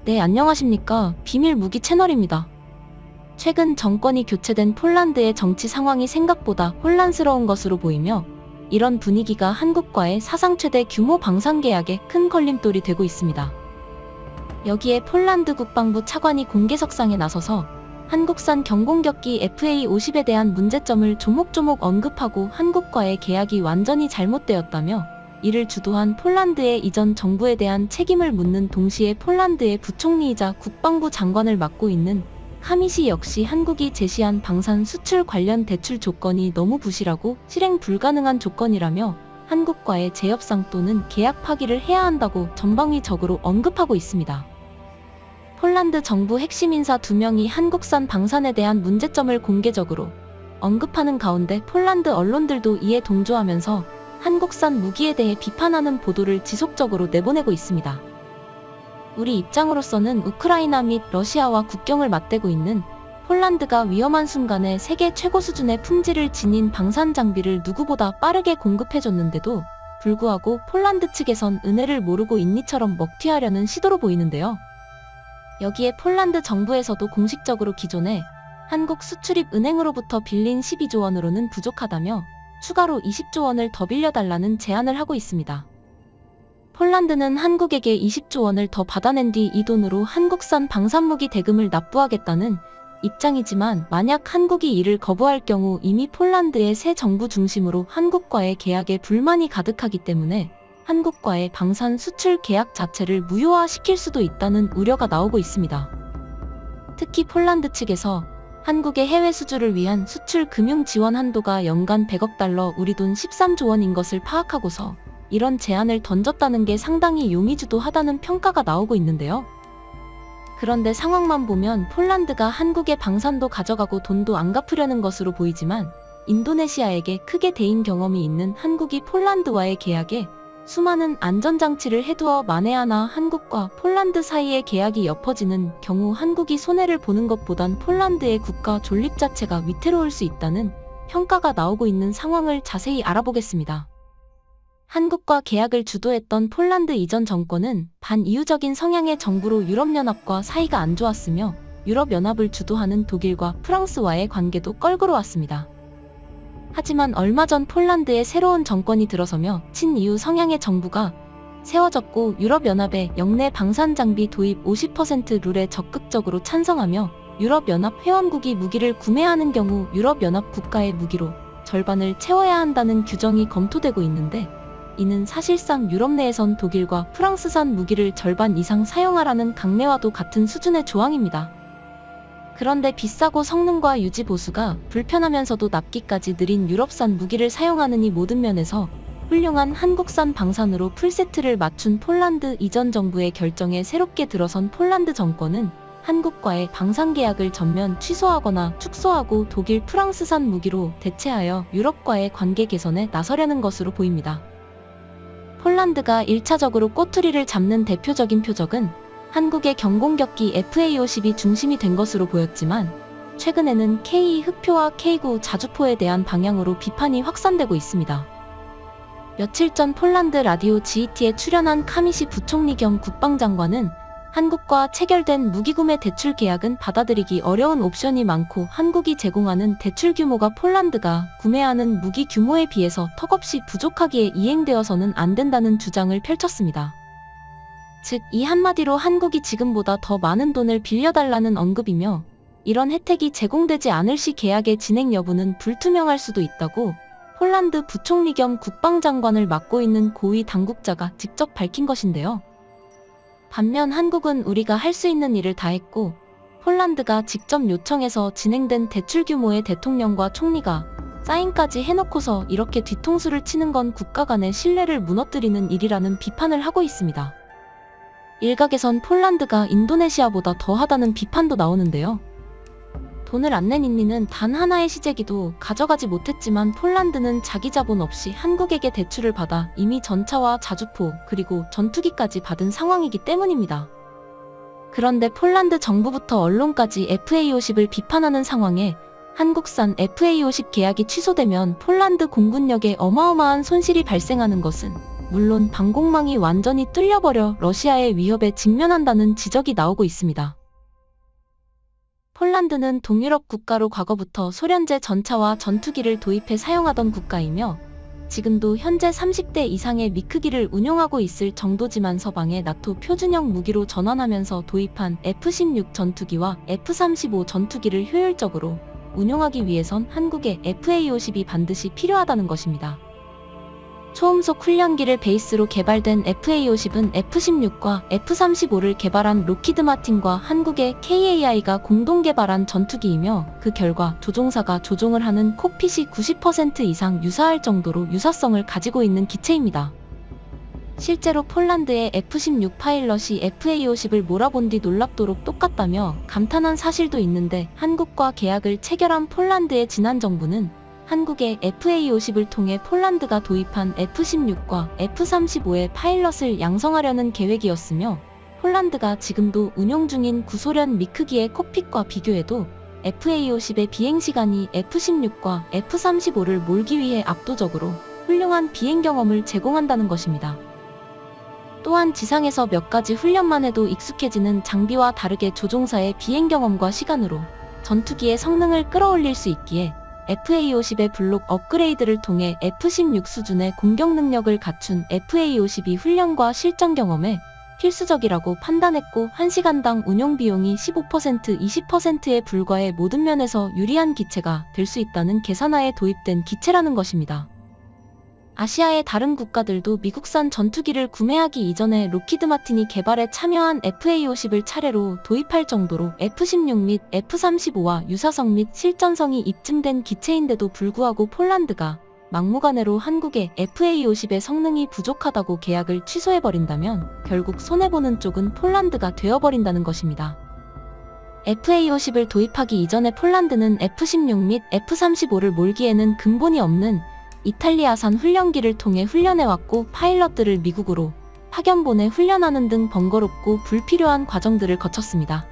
네, 안녕하십니까. 비밀 무기 채널입니다. 최근 정권이 교체된 폴란드의 정치 상황이 생각보다 혼란스러운 것으로 보이며 이런 분위기가 한국과의 사상 최대 규모 방산 계약에 큰 걸림돌이 되고 있습니다. 여기에 폴란드 국방부 차관이 공개석상에 나서서 한국산 경공격기 FA-50에 대한 문제점을 조목조목 언급하고 한국과의 계약이 완전히 잘못되었다며 이를 주도한 폴란드의 이전 정부에 대한 책임을 묻는 동시에 폴란드의 부총리이자 국방부 장관을 맡고 있는 카미시 역시 한국이 제시한 방산 수출 관련 대출 조건이 너무 부실하고 실행 불가능한 조건이라며 한국과의 재협상 또는 계약 파기를 해야 한다고 전방위적으로 언급하고 있습니다. 폴란드 정부 핵심 인사 2명이 한국산 방산에 대한 문제점을 공개적으로 언급하는 가운데 폴란드 언론들도 이에 동조하면서 한국산 무기에 대해 비판하는 보도를 지속적으로 내보내고 있습니다. 우리 입장으로서는 우크라이나 및 러시아와 국경을 맞대고 있는 폴란드가 위험한 순간에 세계 최고 수준의 품질을 지닌 방산 장비를 누구보다 빠르게 공급해줬는데도 불구하고 폴란드 측에선 은혜를 모르고 있니처럼 먹튀하려는 시도로 보이는데요. 여기에 폴란드 정부에서도 공식적으로 기존에 한국 수출입 은행으로부터 빌린 12조 원으로는 부족하다며 추가로 20조 원을 더 빌려달라는 제안을 하고 있습니다. 폴란드는 한국에게 20조 원을 더 받아낸 뒤 이 돈으로 한국산 방산무기 대금을 납부하겠다는 입장이지만 만약 한국이 이를 거부할 경우 이미 폴란드의 새 정부 중심으로 한국과의 계약에 불만이 가득하기 때문에 한국과의 방산 수출 계약 자체를 무효화시킬 수도 있다는 우려가 나오고 있습니다. 특히 폴란드 측에서 한국의 해외 수주를 위한 수출 금융 지원 한도가 연간 100억 달러 우리 돈 13조 원인 것을 파악하고서 이런 제안을 던졌다는 게 상당히 용의주도하다는 평가가 나오고 있는데요. 그런데 상황만 보면 폴란드가 한국의 방산도 가져가고 돈도 안 갚으려는 것으로 보이지만 인도네시아에게 크게 대인 경험이 있는 한국이 폴란드와의 계약에 수많은 안전장치를 해두어 만에 하나 한국과 폴란드 사이의 계약이 엎어지는 경우 한국이 손해를 보는 것보단 폴란드의 국가 존립 자체가 위태로울 수 있다는 평가가 나오고 있는 상황을 자세히 알아보겠습니다. 한국과 계약을 주도했던 폴란드 이전 정권은 반이유적인 성향의 정부로 유럽연합과 사이가 안 좋았으며 유럽연합을 주도하는 독일과 프랑스와의 관계도 껄끄러웠습니다. 하지만 얼마 전 폴란드의 새로운 정권이 들어서며 친이유 성향의 정부가 세워졌고 유럽연합의 영내 방산장비 도입 50% 룰에 적극적으로 찬성하며 유럽연합 회원국이 무기를 구매하는 경우 유럽연합 국가의 무기로 절반을 채워야 한다는 규정이 검토되고 있는데 이는 사실상 유럽 내에선 독일과 프랑스산 무기를 절반 이상 사용하라는 강내와도 같은 수준의 조항입니다. 그런데 비싸고 성능과 유지 보수가 불편하면서도 납기까지 느린 유럽산 무기를 사용하는 이 모든 면에서 훌륭한 한국산 방산으로 풀세트를 맞춘 폴란드 이전 정부의 결정에 새롭게 들어선 폴란드 정권은 한국과의 방산 계약을 전면 취소하거나 축소하고 독일, 프랑스산 무기로 대체하여 유럽과의 관계 개선에 나서려는 것으로 보입니다. 폴란드가 1차적으로 꼬투리를 잡는 대표적인 표적은 한국의 경공격기 FA-50이 중심이 된 것으로 보였지만 최근에는 K 흑표와 K9 자주포에 대한 방향으로 비판이 확산되고 있습니다. 며칠 전 폴란드 라디오 GET에 출연한 카미시 부총리 겸 국방장관은 한국과 체결된 무기구매 대출 계약은 받아들이기 어려운 옵션이 많고 한국이 제공하는 대출 규모가 폴란드가 구매하는 무기 규모에 비해서 턱없이 부족하기에 이행되어서는 안 된다는 주장을 펼쳤습니다. 즉, 이 한마디로 한국이 지금보다 더 많은 돈을 빌려달라는 언급이며 이런 혜택이 제공되지 않을 시 계약의 진행 여부는 불투명할 수도 있다고 폴란드 부총리 겸 국방장관을 맡고 있는 고위 당국자가 직접 밝힌 것인데요. 반면 한국은 우리가 할 수 있는 일을 다 했고 폴란드가 직접 요청해서 진행된 대출 규모의 대통령과 총리가 사인까지 해놓고서 이렇게 뒤통수를 치는 건 국가 간의 신뢰를 무너뜨리는 일이라는 비판을 하고 있습니다. 일각에선 폴란드가 인도네시아보다 더하다는 비판도 나오는데요. 돈을 안 낸 인니는 단 하나의 시제기도 가져가지 못했지만 폴란드는 자기 자본 없이 한국에게 대출을 받아 이미 전차와 자주포 그리고 전투기까지 받은 상황이기 때문입니다. 그런데 폴란드 정부부터 언론까지 FA-50을 비판하는 상황에 한국산 FA-50 계약이 취소되면 폴란드 공군력에 어마어마한 손실이 발생하는 것은 물론 방공망이 완전히 뚫려버려 러시아의 위협에 직면한다는 지적이 나오고 있습니다. 폴란드는 동유럽 국가로 과거부터 소련제 전차와 전투기를 도입해 사용하던 국가이며 지금도 현재 30대 이상의 미크기를 운용하고 있을 정도지만 서방의 나토 표준형 무기로 전환하면서 도입한 F-16 전투기와 F-35 전투기를 효율적으로 운용하기 위해선 한국의 FA-50이 반드시 필요하다는 것입니다. 초음속 훈련기를 베이스로 개발된 FA-50은 F-16과 F-35를 개발한 록히드 마틴과 한국의 KAI가 공동 개발한 전투기이며 그 결과 조종사가 조종을 하는 콕핏이 90% 이상 유사할 정도로 유사성을 가지고 있는 기체입니다. 실제로 폴란드의 F-16 파일럿이 FA-50을 몰아본 뒤 놀랍도록 똑같다며 감탄한 사실도 있는데 한국과 계약을 체결한 폴란드의 지난 정부는 한국의 FA-50을 통해 폴란드가 도입한 F-16과 F-35의 파일럿을 양성하려는 계획이었으며 폴란드가 지금도 운용 중인 구소련 미크기의 콕핏과 비교해도 FA-50의 비행시간이 F-16과 F-35를 몰기 위해 압도적으로 훌륭한 비행 경험을 제공한다는 것입니다. 또한 지상에서 몇 가지 훈련만 해도 익숙해지는 장비와 다르게 조종사의 비행 경험과 시간으로 전투기의 성능을 끌어올릴 수 있기에 FA-50의 블록 업그레이드를 통해 F-16 수준의 공격 능력을 갖춘 FA-52 훈련과 실전 경험에 필수적이라고 판단했고 1시간당 운용 비용이 15% 20%에 불과해 모든 면에서 유리한 기체가 될 수 있다는 계산하에 도입된 기체라는 것입니다. 아시아의 다른 국가들도 미국산 전투기를 구매하기 이전에 록히드 마틴이 개발에 참여한 FA-50을 차례로 도입할 정도로 F-16 및 F-35와 유사성 및 실전성이 입증된 기체인데도 불구하고 폴란드가 막무가내로 한국의 FA-50의 성능이 부족하다고 계약을 취소해버린다면 결국 손해보는 쪽은 폴란드가 되어버린다는 것입니다. FA-50을 도입하기 이전에 폴란드는 F-16 및 F-35를 몰기에는 근본이 없는 이탈리아산 훈련기를 통해 훈련해왔고 파일럿들을 미국으로 파견 보내 훈련하는 등 번거롭고 불필요한 과정들을 거쳤습니다.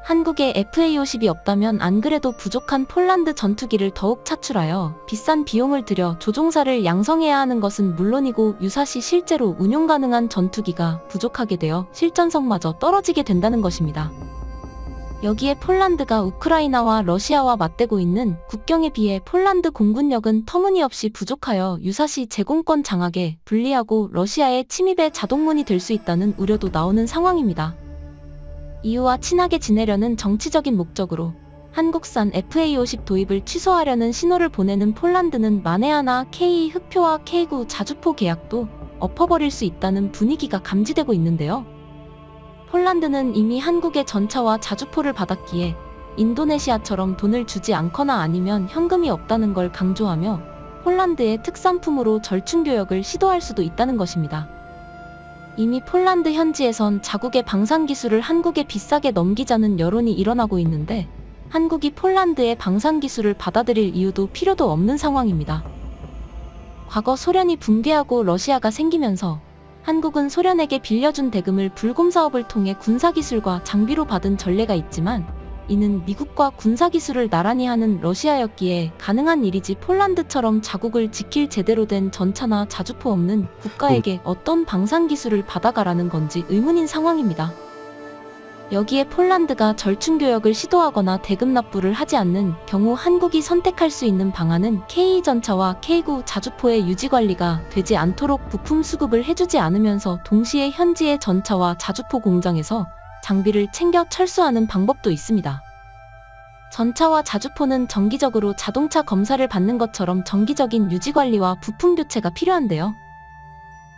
한국에 FA-50이 없다면 안 그래도 부족한 폴란드 전투기를 더욱 차출하여 비싼 비용을 들여 조종사를 양성해야 하는 것은 물론이고 유사시 실제로 운용 가능한 전투기가 부족하게 되어 실전성마저 떨어지게 된다는 것입니다. 여기에 폴란드가 우크라이나와 러시아와 맞대고 있는 국경에 비해 폴란드 공군력은 터무니없이 부족하여 유사시 제공권 장악에 불리하고 러시아의 침입의 자동문이 될 수 있다는 우려도 나오는 상황입니다. EU와 친하게 지내려는 정치적인 목적으로 한국산 FA-50 도입을 취소하려는 신호를 보내는 폴란드는 만에 하나 K 흑표와 K9 자주포 계약도 엎어버릴 수 있다는 분위기가 감지되고 있는데요. 폴란드는 이미 한국의 전차와 자주포를 받았기에 인도네시아처럼 돈을 주지 않거나 아니면 현금이 없다는 걸 강조하며 폴란드의 특산품으로 절충교역을 시도할 수도 있다는 것입니다. 이미 폴란드 현지에선 자국의 방산기술을 한국에 비싸게 넘기자는 여론이 일어나고 있는데 한국이 폴란드의 방산기술을 받아들일 이유도 필요도 없는 상황입니다. 과거 소련이 붕괴하고 러시아가 생기면서 한국은 소련에게 빌려준 대금을 불곰 사업을 통해 군사기술과 장비로 받은 전례가 있지만 이는 미국과 군사기술을 나란히 하는 러시아였기에 가능한 일이지 폴란드처럼 자국을 지킬 제대로 된 전차나 자주포 없는 국가에게 어떤 방산기술을 받아가라는 건지 의문인 상황입니다. 여기에 폴란드가 절충교역을 시도하거나 대금 납부를 하지 않는 경우 한국이 선택할 수 있는 방안은 K2전차와 K9 자주포의 유지관리가 되지 않도록 부품 수급을 해주지 않으면서 동시에 현지의 전차와 자주포 공장에서 장비를 챙겨 철수하는 방법도 있습니다. 전차와 자주포는 정기적으로 자동차 검사를 받는 것처럼 정기적인 유지관리와 부품 교체가 필요한데요.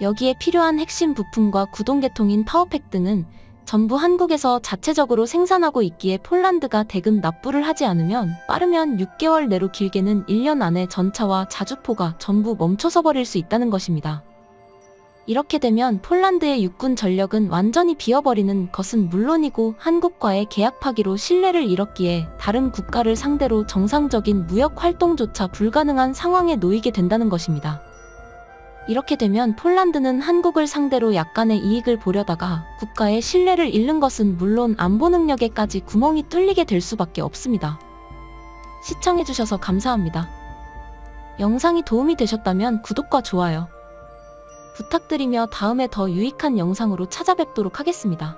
여기에 필요한 핵심 부품과 구동계통인 파워팩 등은 전부 한국에서 자체적으로 생산하고 있기에 폴란드가 대금 납부를 하지 않으면 빠르면 6개월 내로 길게는 1년 안에 전차와 자주포가 전부 멈춰서 버릴 수 있다는 것입니다. 이렇게 되면 폴란드의 육군 전력은 완전히 비어버리는 것은 물론이고 한국과의 계약 파기로 신뢰를 잃었기에 다른 국가를 상대로 정상적인 무역 활동조차 불가능한 상황에 놓이게 된다는 것입니다. 이렇게 되면 폴란드는 한국을 상대로 약간의 이익을 보려다가 국가의 신뢰를 잃는 것은 물론 안보 능력에까지 구멍이 뚫리게 될 수밖에 없습니다. 시청해주셔서 감사합니다. 영상이 도움이 되셨다면 구독과 좋아요, 부탁드리며 다음에 더 유익한 영상으로 찾아뵙도록 하겠습니다.